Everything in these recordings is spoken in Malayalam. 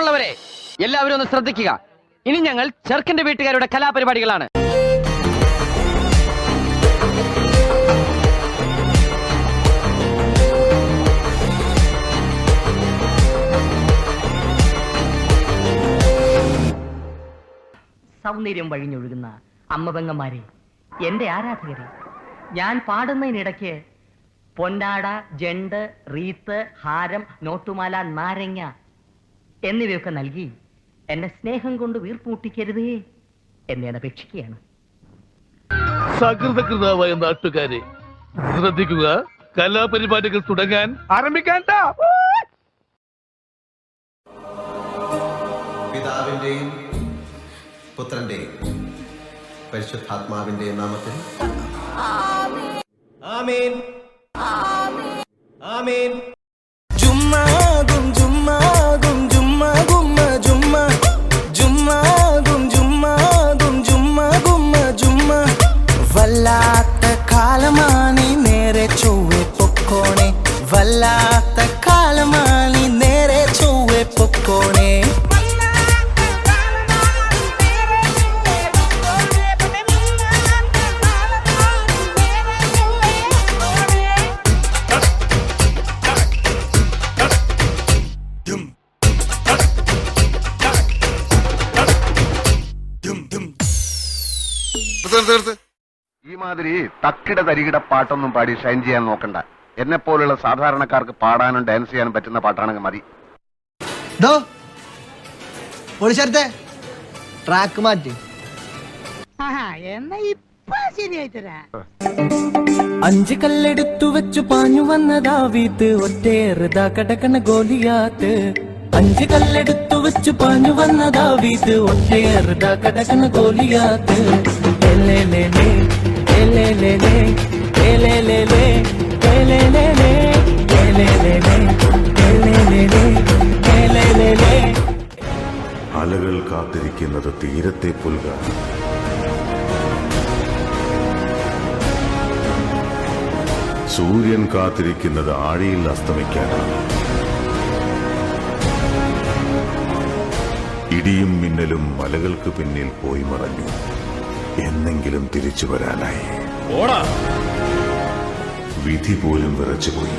പ്രിയമുള്ളവരെ, എല്ലാവരും ഒന്ന് ശ്രദ്ധിക്കുക. ഇനി ഞങ്ങൾ ചെറുക്കന്റെ വീട്ടുകാരുടെ കലാപരിപാടികളാണ്. സൗന്ദര്യം വഴിഞ്ഞൊഴുകുന്ന അമ്മപെങ്ങന്മാരെ, എന്റെ ആരാധകരെ, ഞാൻ പാടുന്നതിനിടയ്ക്ക് പൊന്നാട, ജണ്ട്, റീത്ത്, ഹാരം, നോട്ടുമാല, നാരങ്ങ എന്നിവയൊക്കെ നൽകി എന്നെ സ്നേഹം കൊണ്ട് വീർപ്പൂട്ടിക്കരുതേ എന്ന് ഞാൻ അപേക്ഷിക്കുകയാണ്. സകൃതകൃതാവായ നാട്ടുകാരെ ശ്രദ്ധിക്കുക, കലാപരിപാടികൾ തുടങ്ങാൻ ആരംഭിക്കാൻ. പിതാവിന്റെയും പുത്രന്റെയും പരിശുദ്ധാത്മാവിന്റെയും നാമത്തിൽ ആമേൻ. ആമേൻ. ജുമ്മാ ഗും ജുമ്മാ ഗും ജുമ്മാ ഗുമ്മ ജുമ്മ ജുമ്മാ ഗും ജുമ്മാ ഗും ജുമ്മാ ഗുമ്മ ജുമ്മ വല്ലാത്ത കാലമാണി നേരെ ചൊവ്വെ പൊക്കോണേ വല്ലാത്ത കാലമാണി നേരെ ചൊവ്വെ പൊക്കോണേ ഈ മാതിരി തക്കിട തരികിട പാട്ടൊന്നും പാടി ഷൈൻ ചെയ്യാൻ നോക്കണ്ട. എന്നെ പോലുള്ള സാധാരണക്കാർക്ക് പാടാനും ഡാൻസ് ചെയ്യാനും പറ്റുന്ന പാട്ടാണെങ്കിൽ മതി. ട്രാക്ക് മാറ്റി. അഞ്ച് കല്ലെടുത്തു വെച്ചു പാഞ്ഞു വന്നതാ വീത്ത് ഒറ്റേറുതാ കടക്കണ ഗോലിയാത്ത് അഞ്ച് കല്ലെടുത്തു വെച്ചു പാഞ്ഞു വന്നതാ വീത്ത് ഒറ്റേറുതാ കടക്കണ ഗോലിയാത്ത് അലകൾ കാത്തിരിക്കുന്നത് തീരത്തെ പുൽകാൻ സൂര്യൻ കാത്തിരിക്കുന്നത് ആഴിയിൽ അസ്തമിക്കാനാണ് ഇടിയും മിന്നലും മലകൾക്ക് പിന്നിൽ പോയി മറഞ്ഞു എന്നെങ്കിലും തിരിച്ചു വരാനായി വിധി പോലും വിറച്ചുപോയി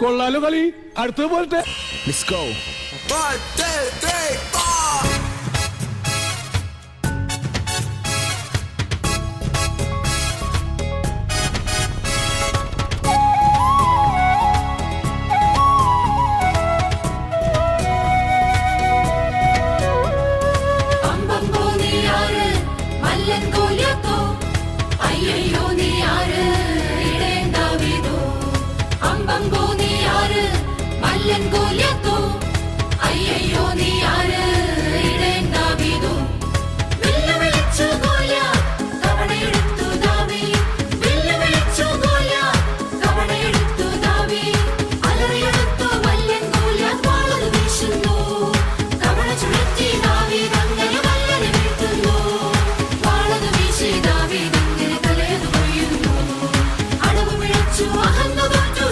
കൊള്ളാലോ കളി. അടുത്ത പോലത്തെ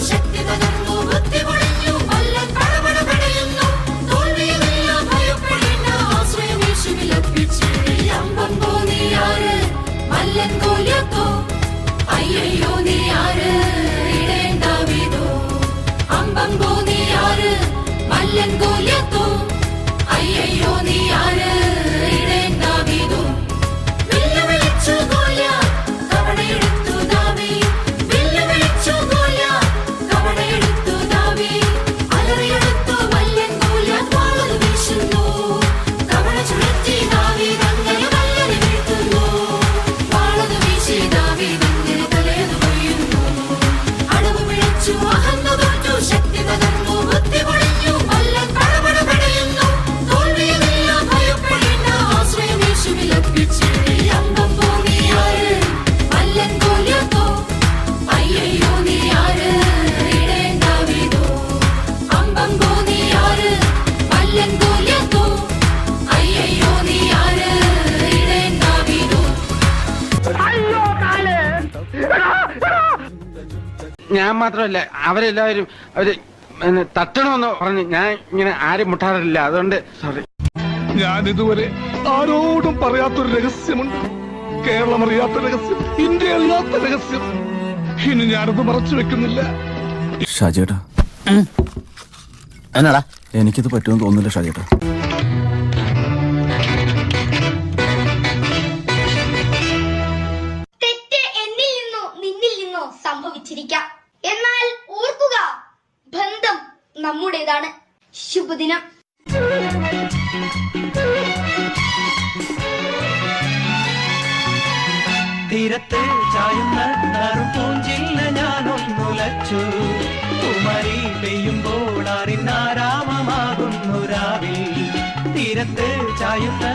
ശക്തി തകർന്നു ബുദ്ധി പൊളിഞ്ഞു മല്ലൻ പടപട പടയുന്നു തോൽവിയില്ല ഞാൻ മാത്രമല്ല അവരെല്ലാവരും അവര് തട്ടണമെന്ന് പറഞ്ഞ് ഞാൻ ഇങ്ങനെ ആരും മുട്ടാറില്ല, അതുകൊണ്ട് സോറി. ഞാൻ ഇതുവരെ ആരോടും പറയാത്തൊരു രഹസ്യമുണ്ട്. കേരളം അറിയാത്ത രഹസ്യം, ഇന്ത്യ അറിയാത്ത രഹസ്യം. ഇനി ഞാനത് മറച്ചു വെക്കുന്നില്ല. ഷാജേട്ടാ, എന്നാടാ എനിക്കിത് പറ്റുമെന്ന് തോന്നുന്നില്ല ഷാജേട്ടാ. തെറ്റ് എന്നിൽ നിന്നോ നിന്നിൽ നിന്നോ സംഭവിച്ചിരിക്കാം. എന്നാൽ ഓർക്കുക, ബന്ധം നമ്മുടേതാണ്. ശുഭദിനം. തീരത്ത് ചായുന്ന പൂഞ്ചില്ല ഞാനൊന്നുലച്ചു, കുമരി പെയ്യുമ്പോൾ അറിഞ്ഞാരാമമാകുന്നു രാവിൽ. തീരത്ത് ചായുന്ന